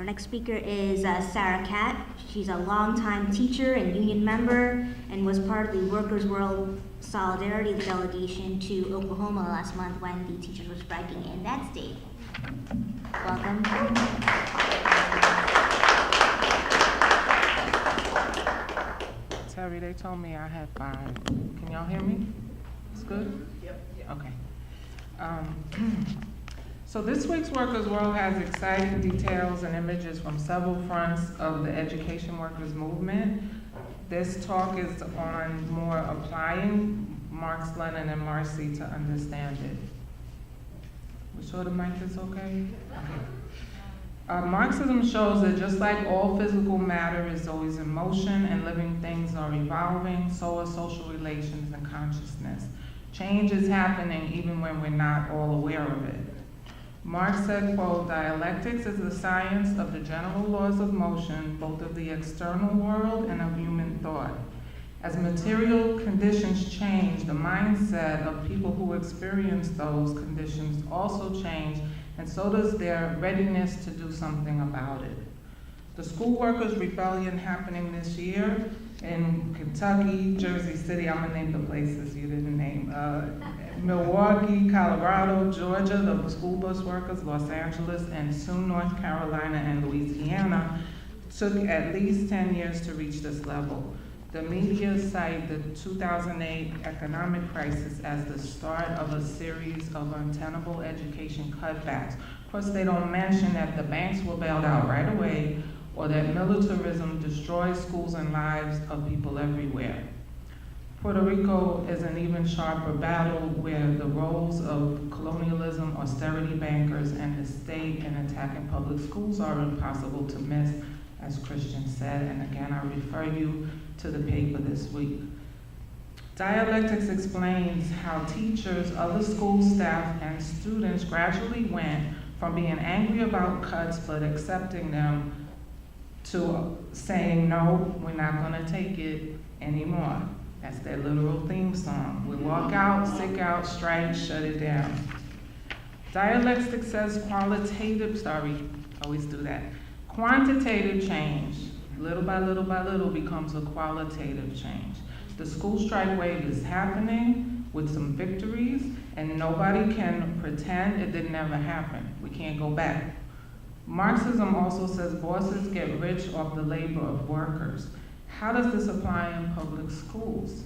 Our next speaker is Sara. She's a longtime teacher and union member and was part of the Workers' World Solidarity delegation to Oklahoma last month when the teachers were striking in that state. Welcome. Terry, they told me I had 5. Can y'all hear me? It's good? Yep. Okay. So this week's Workers' World has exciting details and images from several fronts of the education workers movement. This talk is on more applying Marx, Lenin, and Marcy to understand it. We sure the mic is okay? Okay. Marxism shows that just like all physical matter is always in motion and living things are evolving, so are social relations and consciousness. Change is happening even when we're not all aware of it. Marx said, quote, "Dialectics is the science of the general laws of motion, both of the external world and of human thought. As material conditions change, the mindset of people who experience those conditions also change, and so does their readiness to do something about it." The school workers' rebellion happening this year in Kentucky, Jersey City, I'm gonna name the places you didn't name, Milwaukee, Colorado, Georgia, the school bus workers, Los Angeles, and soon North Carolina and Louisiana, took at least 10 years to reach this level. The media cite the 2008 economic crisis as the start of a series of untenable education cutbacks. Of course, they don't mention that the banks were bailed out right away, or that militarism destroys schools and lives of people everywhere. Puerto Rico is an even sharper battle where the roles of colonialism, austerity bankers, and the state in attacking public schools are impossible to miss, as Christian said, and again, I refer you to the paper this week. Dialectics explains how teachers, other school staff, and students gradually went from being angry about cuts but accepting them to saying, no, we're not gonna take it anymore. That's their literal theme song. We walk out, stick out, strike, shut it down. Dialectics says always do that. Quantitative change, little by little by little, becomes a qualitative change. The school strike wave is happening with some victories, and nobody can pretend it didn't ever happen. We can't go back. Marxism also says bosses get rich off the labor of workers. How does this apply in public schools?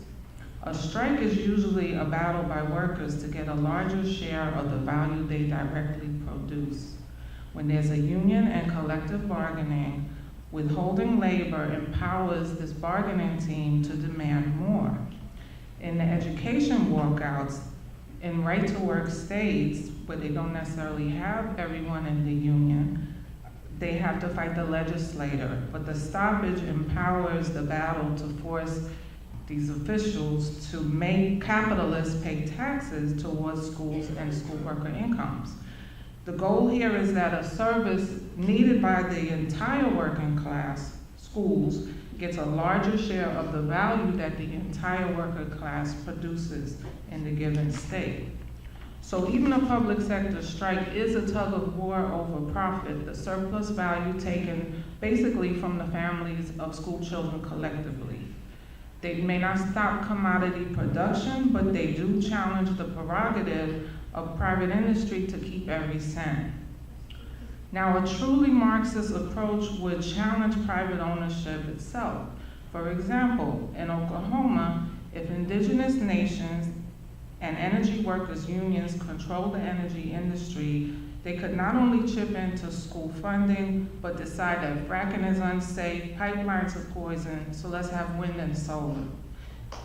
A strike is usually a battle by workers to get a larger share of the value they directly produce. When there's a union and collective bargaining, withholding labor empowers this bargaining team to demand more. In the education walkouts, in right-to-work states, where they don't necessarily have everyone in the union, they have to fight the legislator, but the stoppage empowers the battle to force these officials to make capitalists pay taxes towards schools and school worker incomes. The goal here is that a service needed by the entire working class, schools, gets a larger share of the value that the entire worker class produces in the given state. So even a public sector strike is a tug of war over profit, the surplus value taken basically from the families of school children collectively. They may not stop commodity production, but they do challenge the prerogative of private industry to keep every cent. Now, a truly Marxist approach would challenge private ownership itself. For example, in Oklahoma, if indigenous nations and energy workers' unions control the energy industry, they could not only chip into school funding, but decide that fracking is unsafe, pipelines are poison, so let's have wind and solar.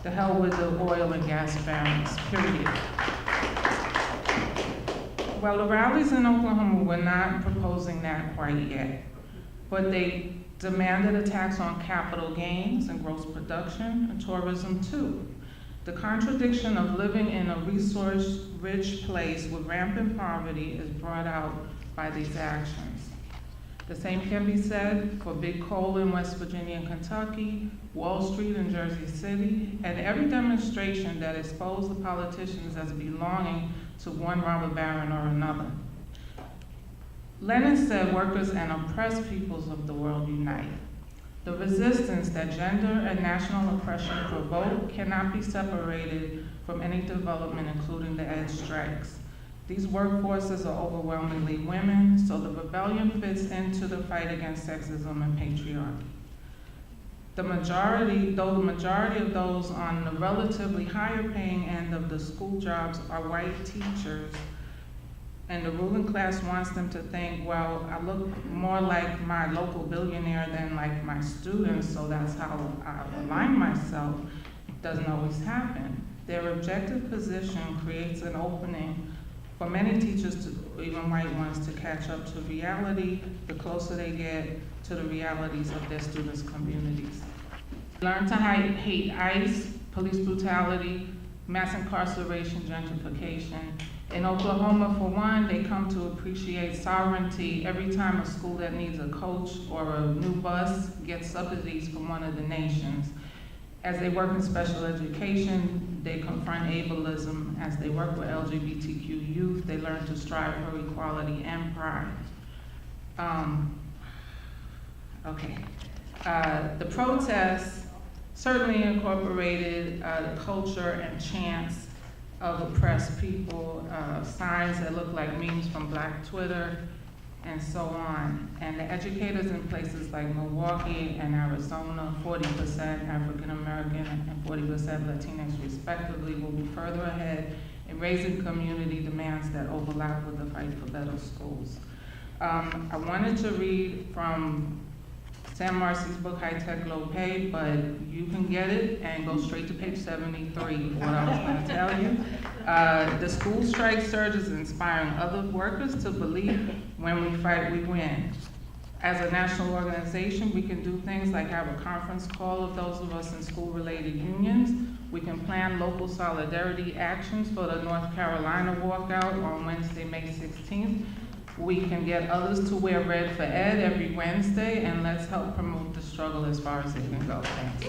The hell with the oil and gas barons, period. Well, the rallies in Oklahoma were not proposing that quite yet, but they demanded a tax on capital gains and gross production and tourism too. The contradiction of living in a resource-rich place with rampant poverty is brought out by these actions. The same can be said for Big Coal in West Virginia and Kentucky, Wall Street in Jersey City, and every demonstration that exposed the politicians as belonging to one robber baron or another. Lenin said, workers and oppressed peoples of the world unite. The resistance that gender and national oppression provoke cannot be separated from any development, including the edge strikes. These workforces are overwhelmingly women, so the rebellion fits into the fight against sexism and patriarchy. Though the majority of those on the relatively higher paying end of the school jobs are white teachers, and the ruling class wants them to think, well, I look more like my local billionaire than like my students, so that's how I align myself, it doesn't always happen. Their objective position creates an opening for many teachers, even white ones, to catch up to reality the closer they get to the realities of their students' communities. Learn to hate ICE, police brutality, mass incarceration, gentrification. In Oklahoma, for one, they come to appreciate sovereignty every time a school that needs a coach or a new bus gets subsidies from one of the nations. As they work in special education, they confront ableism. As they work with LGBTQ youth, they learn to strive for equality and pride. The protests certainly incorporated the culture and chants of oppressed people, signs that look like memes from Black Twitter, and so on. And the educators in places like Milwaukee and Arizona, 40% African American and 40% Latinx respectively, will be further ahead in raising community demands that overlap with the fight for better schools. I wanted to read from Sam Marcy's book, High Tech Low Pay, but you can get it and go straight to page 73 for what I was going to tell you. The school strike surge is inspiring other workers to believe when we fight, we win. As a national organization, we can do things like have a conference call of those of us in school-related unions. We can plan local solidarity actions for the North Carolina walkout on Wednesday, May 16th. We can get others to wear red for Ed every Wednesday, and let's help promote the struggle as far as it can go. Thanks.